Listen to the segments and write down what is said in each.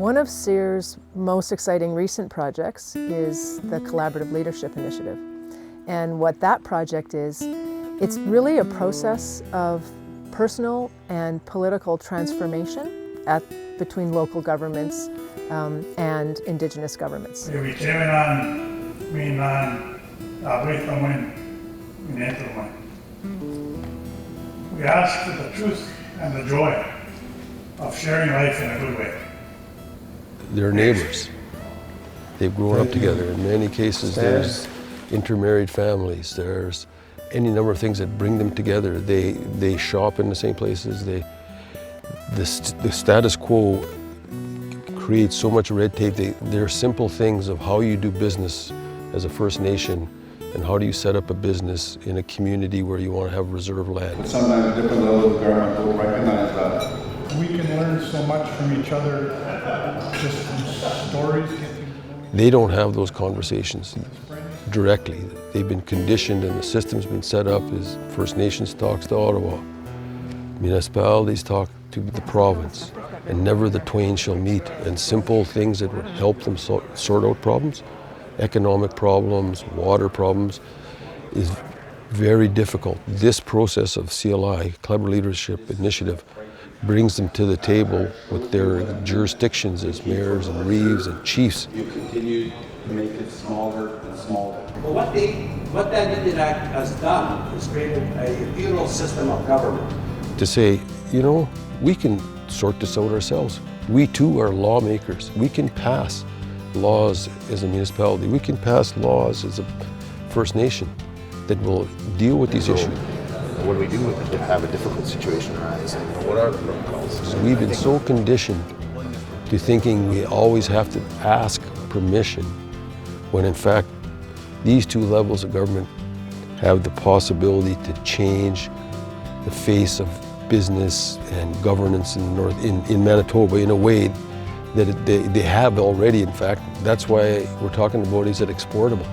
One of CER's most exciting recent projects is the Collaborative Leadership Initiative. And what that project is, it's really a process of personal and political transformation between local governments and Indigenous governments. We ask for the truth and the joy of sharing life in a good way. They're neighbors. They've grown up together. In many cases, there's intermarried families. There's any number of things that bring them together. They shop in the same places. The status quo creates so much red tape. They're simple things of how you do business as a First Nation and how do you set up a business in a community where you want to have reserve land. But sometimes different levels of government don't recognize that. We can learn so much from each other, just from stories. They don't have those conversations directly. They've been conditioned and the system's been set up as First Nations talks to Ottawa, municipalities talk to the province, and never the twain shall meet. And simple things that would help them sort out problems, economic problems, water problems, is very difficult. This process of CLI, Collaborative Leadership Initiative, brings them to the table with their jurisdictions as mayors and reeves and chiefs. You continue to make it smaller and smaller. Well, what that Indian Act has done is created a feudal system of government. To say, you know, we can sort this out ourselves. We too are lawmakers. We can pass laws as a municipality. We can pass laws as a First Nation that will deal with these issues. What do we do if we have a difficult situation arise? What are the protocols? We've been so conditioned to thinking we always have to ask permission, when in fact these two levels of government have the possibility to change the face of business and governance in Manitoba in a way that they have already. In fact, that's why we're talking about is it exportable.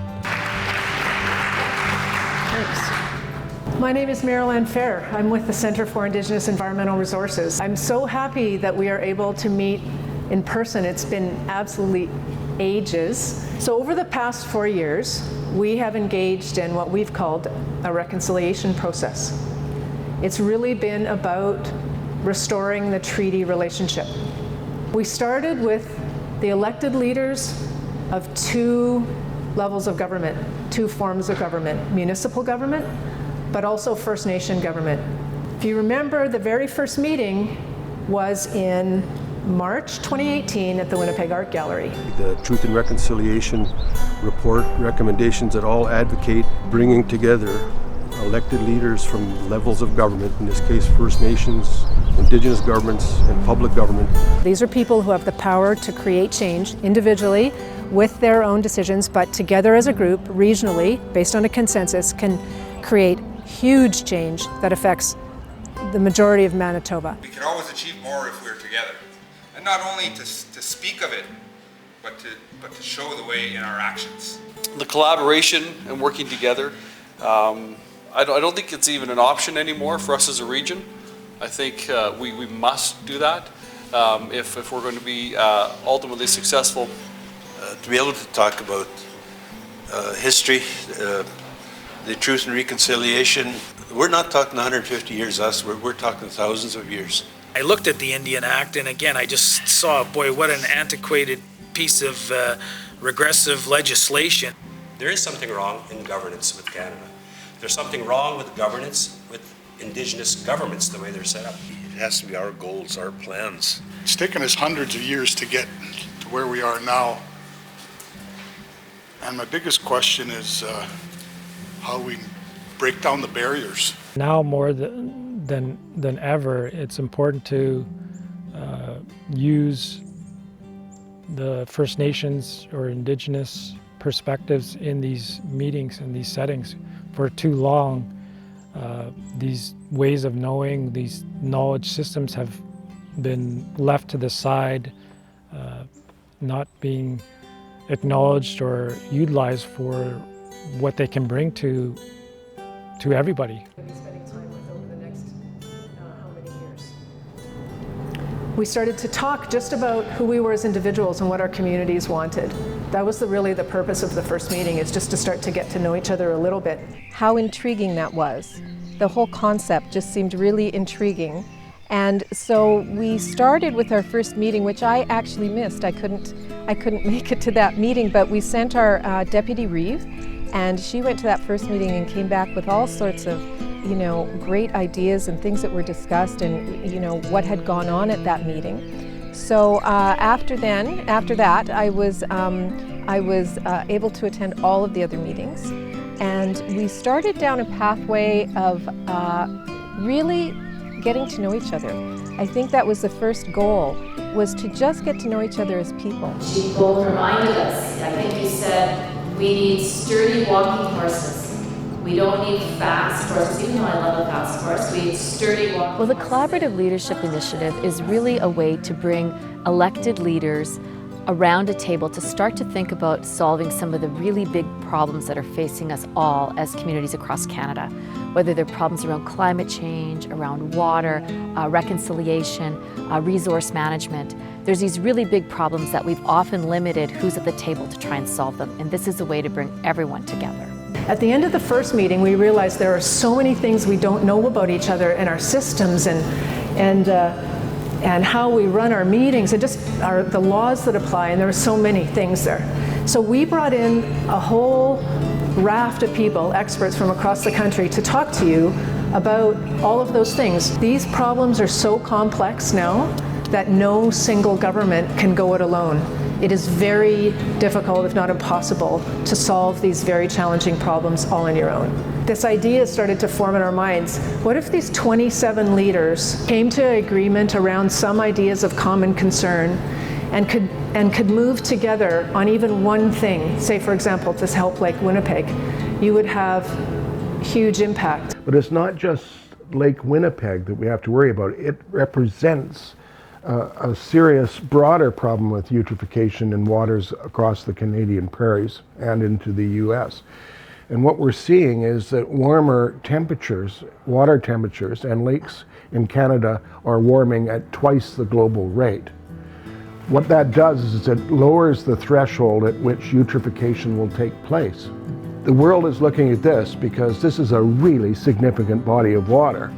My name is Marilyn Fair. I'm with the Centre for Indigenous Environmental Resources. I'm so happy that we are able to meet in person. It's been absolutely ages. So over the past 4 years, we have engaged in what we've called a reconciliation process. It's really been about restoring the treaty relationship. We started with the elected leaders of two levels of government, two forms of government, municipal government, but also First Nation government. If you remember, the very first meeting was in March 2018 at the Winnipeg Art Gallery. The Truth and Reconciliation report recommendations that all advocate bringing together elected leaders from levels of government, in this case First Nations, Indigenous governments, and public government. These are people who have the power to create change individually with their own decisions, but together as a group, regionally, based on a consensus, can create huge change that affects the majority of Manitoba. We can always achieve more if we're together. And not only to speak of it, but to show the way in our actions. The collaboration and working together, I don't think it's even an option anymore for us as a region. I think we must do that if we're going to be ultimately successful. To be able to talk about history, the truth and reconciliation, we're not talking 150 years, we're talking thousands of years. I looked at the Indian Act and again I just saw, boy, what an antiquated piece of regressive legislation. There is something wrong in governance with Canada. There's something wrong with governance with Indigenous governments, the way they're set up. It has to be our goals, our plans. It's taken us hundreds of years to get to where we are now. And my biggest question is how we break down the barriers. Now more than ever, it's important to use the First Nations or Indigenous perspectives in these meetings and these settings. For too long, these ways of knowing, these knowledge systems have been left to the side, not being acknowledged or utilized for what they can bring to everybody. we started to talk just about who we were as individuals and what our communities wanted. That was really the purpose of the first meeting, is just to start to get to know each other a little bit. How intriguing that was. The whole concept just seemed really intriguing. And so we started with our first meeting, which I actually missed. I couldn't make it to that meeting, but we sent our Deputy Reeve, and she went to that first meeting and came back with all sorts of, great ideas and things that were discussed, and what had gone on at that meeting. So after that, I was able to attend all of the other meetings, and we started down a pathway of really getting to know each other. I think that was the first goal, was to just get to know each other as people. Chief Gold reminded us, I think you said, we need sturdy walking horses. We don't need fast horses, even though I love a fast horse. We need sturdy walking horses. Well, the Collaborative Leadership Initiative is really a way to bring elected leaders around a table to start to think about solving some of the really big problems that are facing us all as communities across Canada, whether they're problems around climate change, around water, reconciliation, resource management. There's these really big problems that we've often limited who's at the table to try and solve them, and this is a way to bring everyone together. At the end of the first meeting, we realized there are so many things we don't know about each other and our systems and how we run our meetings and just the laws that apply, and there were so many things there. So we brought in a whole raft of people, experts from across the country, to talk to you about all of those things. These problems are so complex now that no single government can go it alone. It is very difficult, if not impossible, to solve these very challenging problems all on your own. This idea started to form in our minds. What if these 27 leaders came to agreement around some ideas of common concern and could move together on even one thing? Say, for example, to help Lake Winnipeg, you would have huge impact. But it's not just Lake Winnipeg that we have to worry about. It represents a serious, broader problem with eutrophication in waters across the Canadian prairies and into the US. And what we're seeing is that warmer temperatures, water temperatures, and lakes in Canada are warming at twice the global rate. What that does is it lowers the threshold at which eutrophication will take place. The world is looking at this because this is a really significant body of water.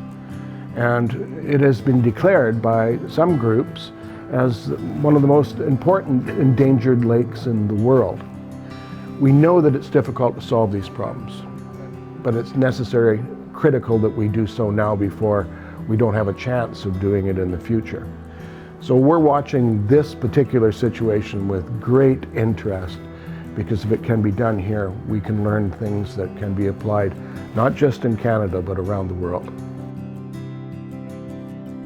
And it has been declared by some groups as one of the most important endangered lakes in the world. We know that it's difficult to solve these problems, but it's necessary, critical that we do so now before we don't have a chance of doing it in the future. So we're watching this particular situation with great interest, because if it can be done here, we can learn things that can be applied not just in Canada, but around the world.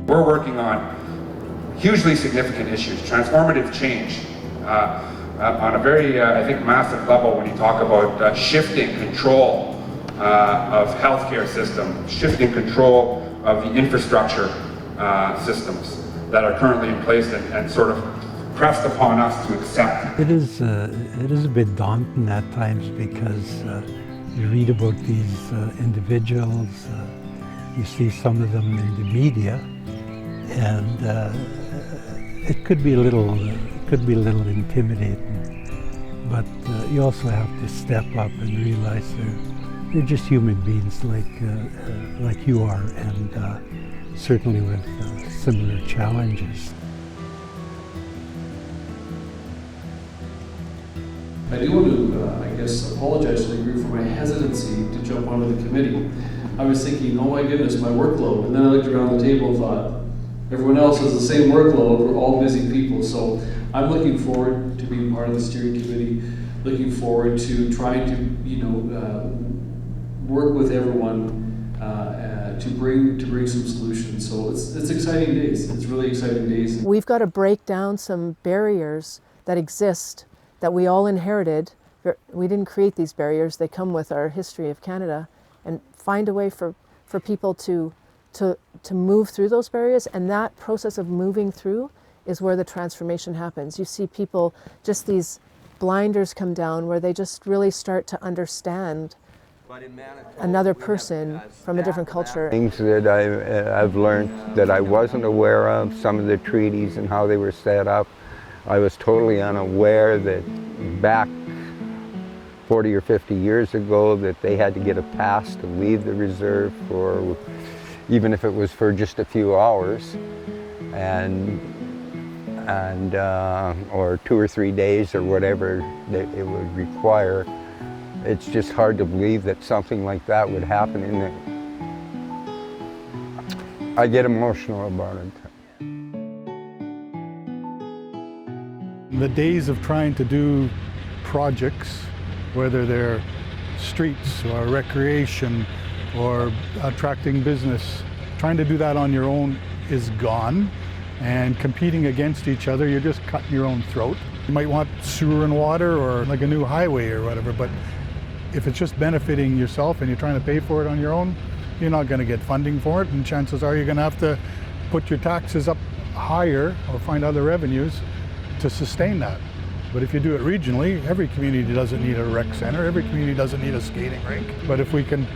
We're working on hugely significant issues, transformative change, on a very, I think, massive level when you talk about shifting control of healthcare system, shifting control of the infrastructure systems that are currently in place and sort of pressed upon us to accept. It is a bit daunting at times because you read about these individuals, you see some of them in the media, and it could be a little intimidating. But you also have to step up and realize they're just human beings like you are, and certainly with similar challenges. I do want to, apologize to the group for my hesitancy to jump onto the committee. I was thinking, oh my goodness, my workload. And then I looked around the table and thought, everyone else has the same workload, we're all busy people. So I'm looking forward to being part of the steering committee, looking forward to trying to, work with everyone to bring some solutions. So it's exciting days. It's really exciting days. We've got to break down some barriers that exist that we all inherited. We didn't create these barriers, they come with our history of Canada, and find a way for people to move through those barriers. And that process of moving through is where the transformation happens. You see people, just these blinders come down where they just really start to understand another person from a different culture. Things that I've learned that I wasn't aware of, some of the treaties and how they were set up. I was totally unaware that back 40 or 50 years ago that they had to get a pass to leave the reserve for, even if it was for just a few hours, or 2 or 3 days or whatever that it would require. It's just hard to believe that something like that would happen, and I get emotional about it. The days of trying to do projects, whether they're streets or recreation or attracting business, trying to do that on your own is gone. And competing against each other, you're just cutting your own throat. You might want sewer and water or like a new highway or whatever, but if it's just benefiting yourself and you're trying to pay for it on your own, you're not going to get funding for it, and chances are you're going to have to put your taxes up higher or find other revenues to sustain that. But if you do it regionally, every community doesn't need a rec center, every community doesn't need a skating rink. But if we can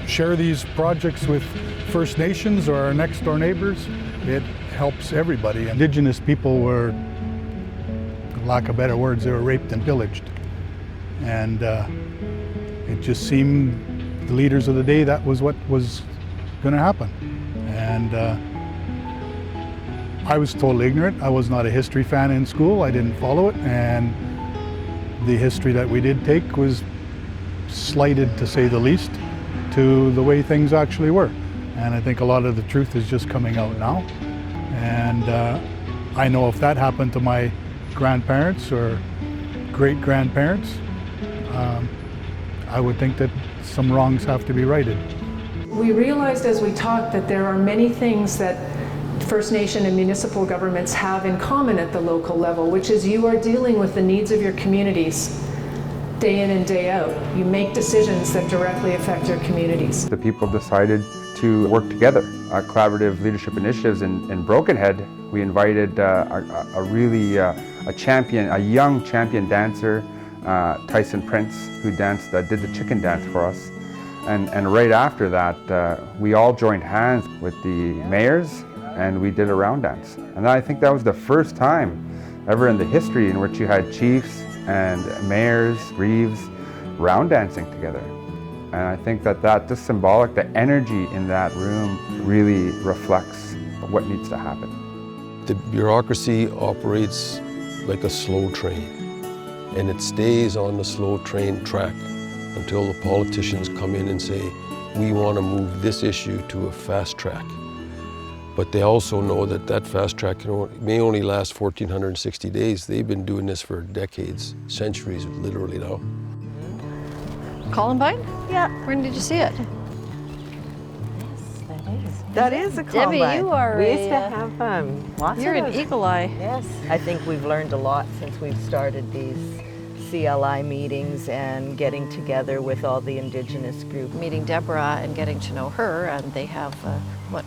share these projects with First Nations or our next door neighbors, it helps everybody. Indigenous people were, for lack of better words, they were raped and pillaged. And it just seemed the leaders of the day that was what was going to happen. And I was totally ignorant. I was not a history fan in school. I didn't follow it. And the history that we did take was slighted, to say the least, to the way things actually were. And I think a lot of the truth is just coming out now. And I know if that happened to my grandparents or great-grandparents, I would think that some wrongs have to be righted. We realized as we talked that there are many things that First Nation and municipal governments have in common at the local level, which is you are dealing with the needs of your communities day in and day out. You make decisions that directly affect your communities. The people decided to work together. Collaborative leadership initiatives in Broken Head, we invited a champion, a young champion dancer, Tyson Prince, who did the chicken dance for us. And right after that, we all joined hands with the mayors and we did a round dance. And I think that was the first time ever in the history in which you had chiefs and mayors, reeves, round dancing together. And I think that just symbolic, the energy in that room really reflects what needs to happen. The bureaucracy operates like a slow train, and it stays on the slow train track until the politicians come in and say, we want to move this issue to a fast track. But they also know that that fast track may only last 1,460 days. They've been doing this for decades, centuries, literally now. Columbine? Yeah. When did you see it? That is a Columbine. Debbie, you are we used to have lots You're of an those. eagle eye. Yes. I think we've learned a lot since we've started these CLI meetings and getting together with all the Indigenous groups. Meeting Deborah and getting to know her, and they have,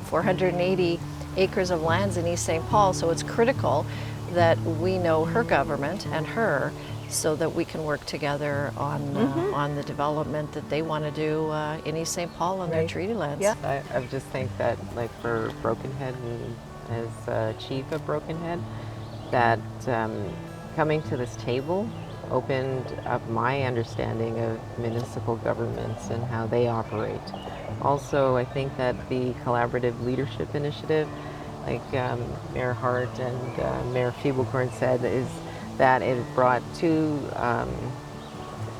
480 acres of lands in East St. Paul, so it's critical that we know her government and her so that we can work together on the development that they want to do in East St. Paul on their treaty lands. Yeah. I just think that, like, for Broken Head and as chief of Broken Head, that coming to this table opened up my understanding of municipal governments and how they operate. Also, I think that the Collaborative Leadership Initiative, like Mayor Hart and Mayor Fiebelkorn said, is that it brought two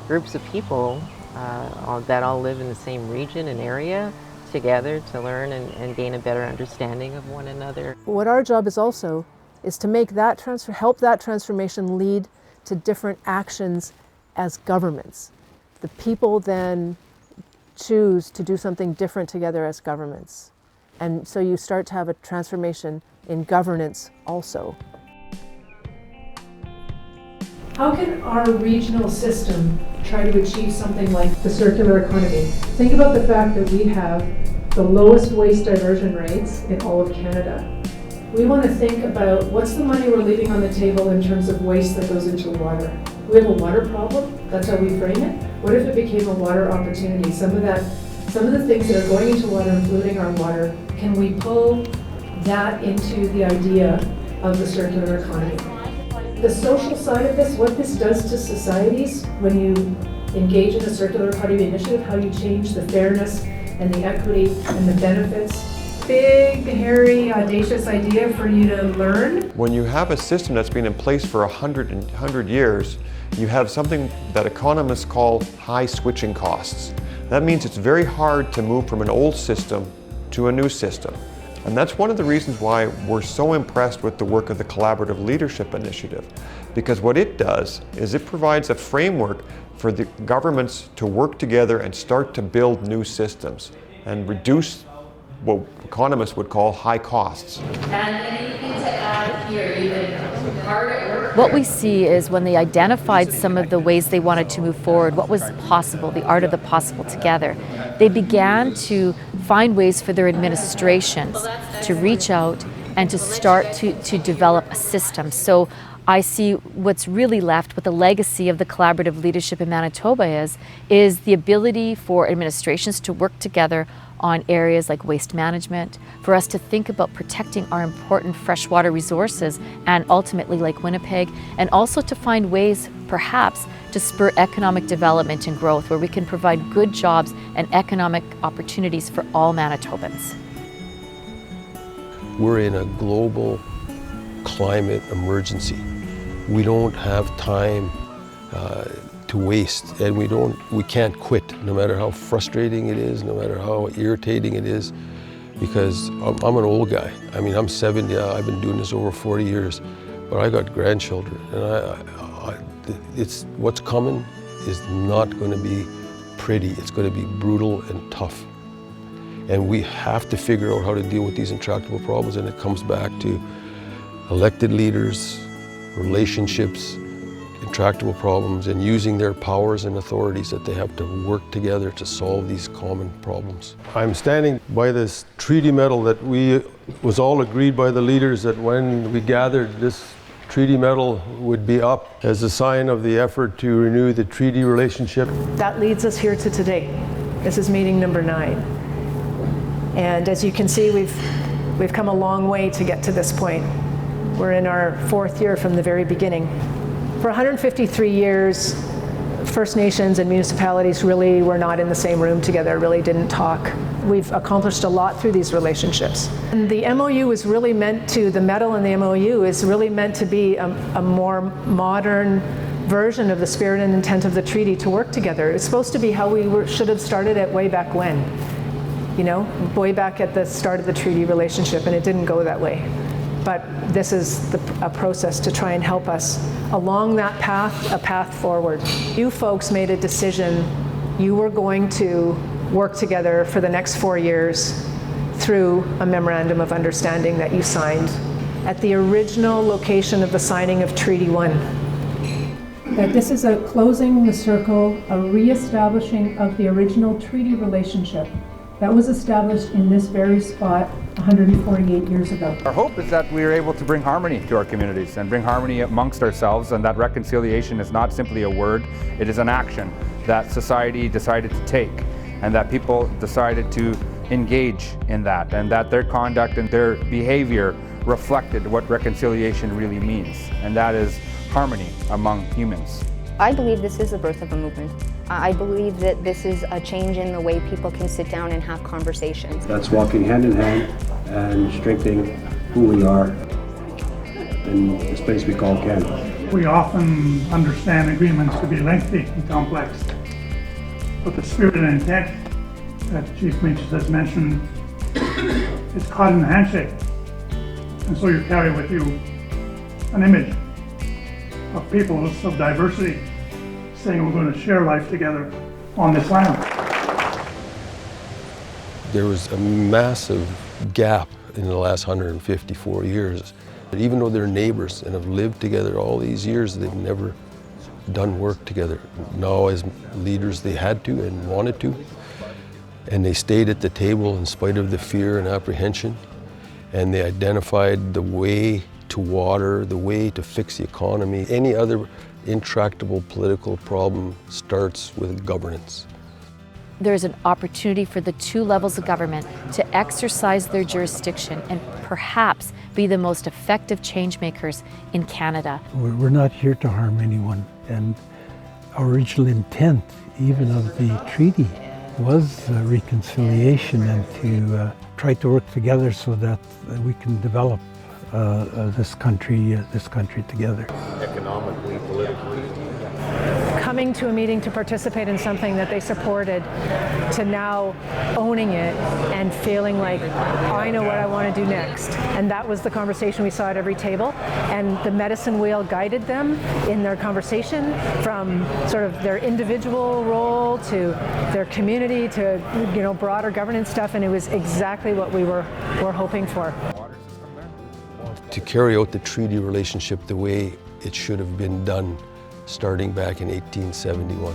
groups of people that all live in the same region and area together to learn and gain a better understanding of one another. What our job is also is to make that help that transformation lead to different actions as governments. The people then choose to do something different together as governments. And so you start to have a transformation in governance also. How can our regional system try to achieve something like the circular economy? Think about the fact that we have the lowest waste diversion rates in all of Canada. We want to think about what's the money we're leaving on the table in terms of waste that goes into water. we have a water problem, that's how we frame it. What if it became a water opportunity? Some of the things that are going into water and polluting our water, can we pull that into the idea of the circular economy? The social side of this, what this does to societies when you engage in a circular economy initiative, how you change the fairness and the equity and the benefits. Big, hairy, audacious idea for you to learn. When you have a system that's been in place for 100 years, you have something that economists call high switching costs. That means it's very hard to move from an old system to a new system. And that's one of the reasons why we're so impressed with the work of the Collaborative Leadership Initiative. Because what it does is it provides a framework for the governments to work together and start to build new systems and reduce what economists would call high costs. And anything to add here, you've been hard at work. What we see is when they identified some of the ways they wanted to move forward, what was possible, the art of the possible together, they began to find ways for their administrations to reach out and to start to develop a system. So I see what's really left, what the legacy of the collaborative leadership in Manitoba is the ability for administrations to work together on areas like waste management, for us to think about protecting our important freshwater resources and ultimately Lake Winnipeg, and also to find ways perhaps to spur economic development and growth where we can provide good jobs and economic opportunities for all Manitobans. We're in a global climate emergency. We don't have time to waste, and we can't quit, no matter how frustrating it is, no matter how irritating it is, because I'm an old guy. I mean, I'm 70, I've been doing this over 40 years, but I got grandchildren, and it's what's coming is not going to be pretty. It's going to be brutal and tough. And we have to figure out how to deal with these intractable problems, and it comes back to elected leaders, relationships, intractable problems, and using their powers and authorities that they have to work together to solve these common problems. I'm standing by this treaty medal that was all agreed by the leaders that when we gathered, this treaty medal would be up as a sign of the effort to renew the treaty relationship. That leads us here to today. This is meeting number 9. And as you can see, we've come a long way to get to this point. We're in our 4th year from the very beginning. For 153 years, First Nations and municipalities really were not in the same room together, really didn't talk. We've accomplished a lot through these relationships. And the MOU is really meant to, the medal in the MOU is really meant to be a more modern version of the spirit and intent of the treaty to work together. It's supposed to be how we should have started it way back when, you know, way back at the start of the treaty relationship, and it didn't go that way. But this is a process to try and help us along that path, a path forward. You folks made a decision. You were going to work together for the next 4 years through a memorandum of understanding that you signed at the original location of the signing of Treaty 1. That this is a closing the circle, a reestablishing of the original treaty relationship that was established in this very spot 148 years ago. Our hope is that we are able to bring harmony to our communities and bring harmony amongst ourselves, and that reconciliation is not simply a word, it is an action that society decided to take, and that people decided to engage in that, and that their conduct and their behavior reflected what reconciliation really means, and that is harmony among humans. I believe this is the birth of a movement. I believe that this is a change in the way people can sit down and have conversations. That's walking hand in hand and strengthening who we are in this place we call Canada. We often understand agreements to be lengthy and complex, but the spirit and intent that Chief Meaches has mentioned is caught in the handshake. And so you carry with you an image of peoples of diversity saying we're going to share life together on this land. There was a massive gap in the last 154 years. Even though they're neighbors and have lived together all these years, they've never done work together. Now as leaders they had to and wanted to, and they stayed at the table in spite of the fear and apprehension, and they identified the way to water, the way to fix the economy, any other intractable political problem starts with governance. There's an opportunity for the two levels of government to exercise their jurisdiction and perhaps be the most effective change makers in Canada. We're not here to harm anyone, and our original intent, even of the treaty, was reconciliation and to try to work together so that we can develop this country together. Economically, politically. Coming to a meeting to participate in something that they supported, to now owning it and feeling like, I know what I want to do next. And that was the conversation we saw at every table. And the medicine wheel guided them in their conversation, from sort of their individual role to their community to, you know, broader governance stuff. And it was exactly what we were hoping for. To carry out the treaty relationship the way it should have been done starting back in 1871.